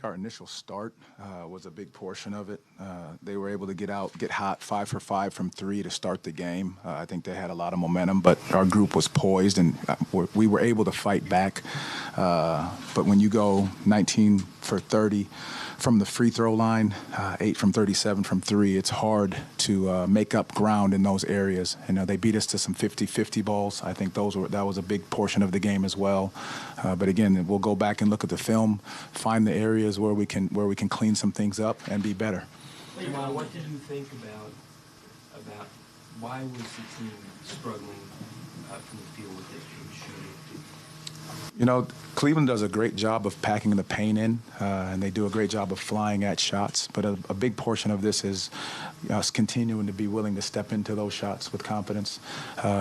think our initial start was a big portion of it. They were able to get hot 5 for 5 from 3 to start the game. I think they had a lot of momentum, but our group was poised, and we were able to fight back. But when you go 19 for 30 from the free throw line, 8 from 37 from 3, it's hard to make up ground in those areas. They beat us to some 50-50 balls. I think that was a big portion of the game as well. But again, we'll go back and look at the film, find the areas where we can clean some things up and be better. Jamahl, what did you think about why was the team struggling from the field with this shooting? Cleveland does a great job of packing the paint in, and they do a great job of flying at shots. But a big portion of this is us continuing to be willing to step into those shots with confidence,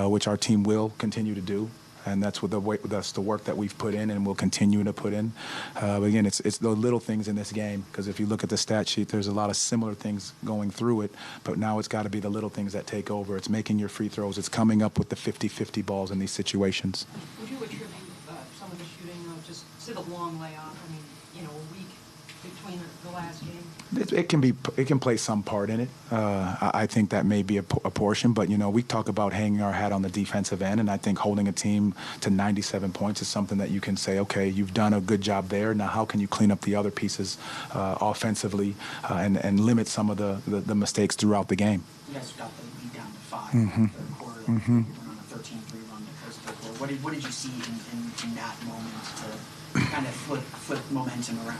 which our team will continue to do. And that's the work that we've put in and will continue to put in. But again, it's the little things in this game, because if you look at the stat sheet, there's a lot of similar things going through it, but now it's got to be the little things that take over. It's making your free throws. It's coming up with the 50-50 balls in these situations. Would you attribute some of the shooting just to the long layoff? I mean, a week between the last game? It can play some part in it. I think that may be a portion, but we talk about hanging our hat on the defensive end, and I think holding a team to 97 points is something that you can say, okay, you've done a good job there. Now, how can you clean up the other pieces offensively and limit some of the mistakes throughout the game? You guys got the lead down to 5 in the third quarter. You went on a 13-3 run to close the third quarter. What did you see in that moment to kind of flip momentum around?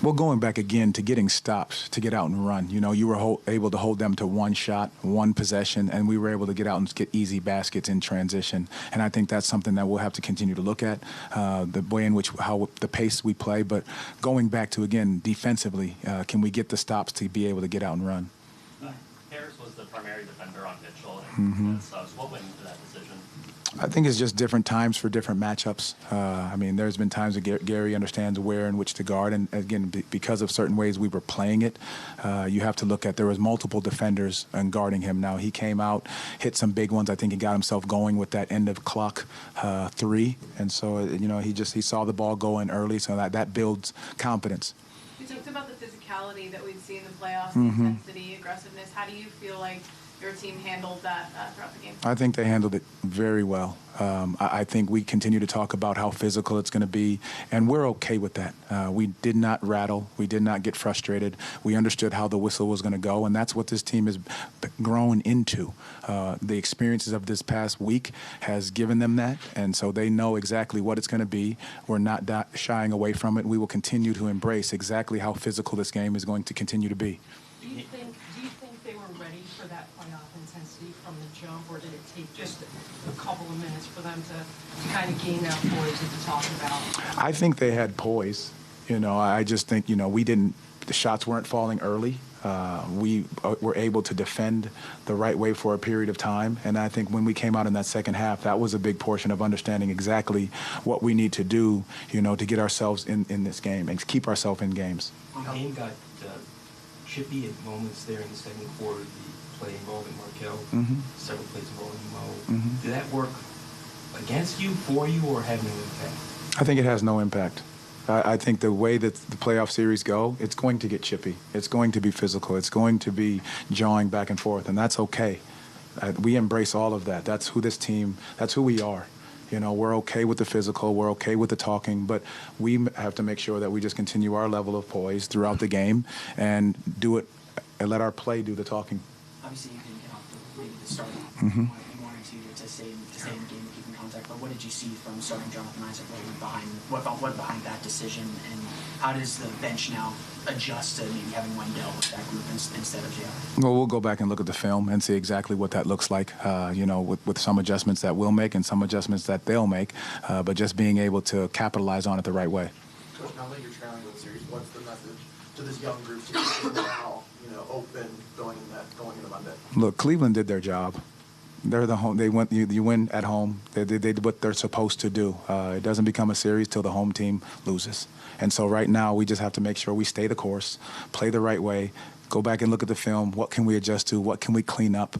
Well, going back again to getting stops, to get out and run. You were able to hold them to one shot, one possession, and we were able to get out and get easy baskets in transition. And I think that's something that we'll have to continue to look at, the way in which, how the pace we play. But going back to, again, defensively, can we get the stops to be able to get out and run? Harris was the primary defender on Mitchell. What went into that decision? I think it's just different times for different matchups. There's been times that Gary understands where and which to guard, and again, because of certain ways we were playing it, you have to look at there was multiple defenders and guarding him. Now, he came out, hit some big ones. I think he got himself going with that end of clock 3, and so he saw the ball go in early, so that builds confidence. You talked about the physicality that we'd see in the playoffs, the intensity, aggressiveness. How do you feel like your team handled that throughout the game? I think they handled it very well. I think we continue to talk about how physical it's going to be, and we're okay with that. We did not rattle. We did not get frustrated. We understood how the whistle was going to go, and that's what this team has grown into. The experiences of this past week has given them that, and so they know exactly what it's going to be. We're not shying away from it. We will continue to embrace exactly how physical this game is going to continue to be. Do you think they were ready for that playoff intensity from the jump, or did it take just a couple of minutes for them to kind of gain that poise that you talked about? I think they had poise. I just think, the shots weren't falling early. We were able to defend the right way for a period of time. And I think when we came out in that second half, that was a big portion of understanding exactly what we need to do, to get ourselves in this game and keep ourselves in games. The game got chippy at moments there in the second quarter. The play involving Markel, several plays involving Mo. Did that work against you, for you, or have no impact? I think it has no impact. I think the way that the playoff series go, it's going to get chippy. It's going to be physical. It's going to be jawing back and forth, and that's okay. We embrace all of that. That's who we are. We're okay with the physical. We're okay with the talking, but we have to make sure that we just continue our level of poise throughout the game and do it and let our play do the talking. Obviously, you didn't get off the start. You wanted to stay in the game and keep in contact, but what did you see from starting Jonathan Isaac? What went behind that decision, and how does the bench now adjust to maybe having Wendell with that group instead of JR? Well, we'll go back and look at the film and see exactly what that looks like, with some adjustments that we'll make and some adjustments that they'll make, but just being able to capitalize on it the right way. Coach, now that you're trailing the series, what's the message to this young group to keep now, open going into Monday? Look, Cleveland did their job. They're the home. They went. You win at home. They did what they're supposed to do. It doesn't become a series till the home team loses. And so right now we just have to make sure we stay the course, play the right way, go back and look at the film. What can we adjust to? What can we clean up?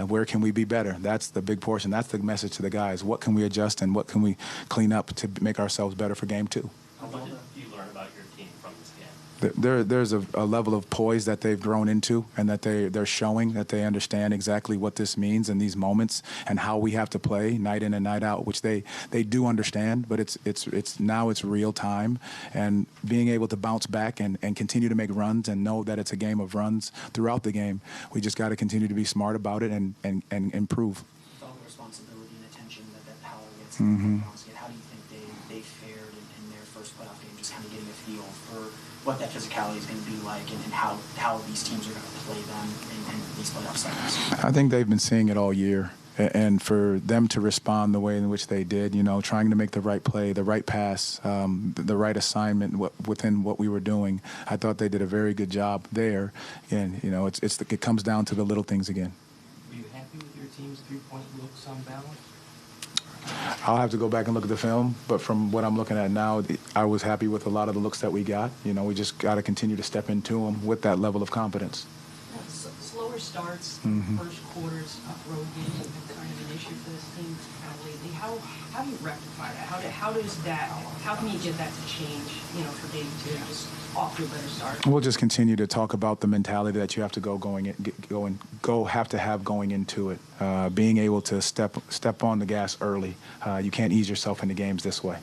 Where can we be better? That's the big portion. That's the message to the guys. What can we adjust and what can we clean up to make ourselves better for game 2? What did you learn about your team from this game? There's a level of poise that they've grown into, and that they're showing that they understand exactly what this means in these moments and how we have to play night in and night out, which they do understand. But it's now it's real time, and being able to bounce back and continue to make runs and know that it's a game of runs throughout the game. We just got to continue to be smart about it and improve. With all the responsibility and attention that power gets, Mm-hmm. how do you think they fared in their first playoff game? Just kind of getting a feel for what that physicality is going to be like, and how these teams are going to play them in these playoff cycles. I think they've been seeing it all year. And for them to respond the way in which they did, trying to make the right play, the right pass, the right assignment within what we were doing, I thought they did a very good job there. And, it comes down to the little things again. Were you happy with your team's three-point looks on balance? I'll have to go back and look at the film, but from what I'm looking at now, I was happy with a lot of the looks that we got. We just got to continue to step into them with that level of competence. Slower starts, Mm-hmm. first quarters, road games have been kind of an issue for this team kind of lately. How do you rectify that? How can you get that to change, for game two, just off to a better start? We'll just continue to talk about the mentality that you have to have going into it. Being able to step on the gas early. You can't ease yourself into games this way.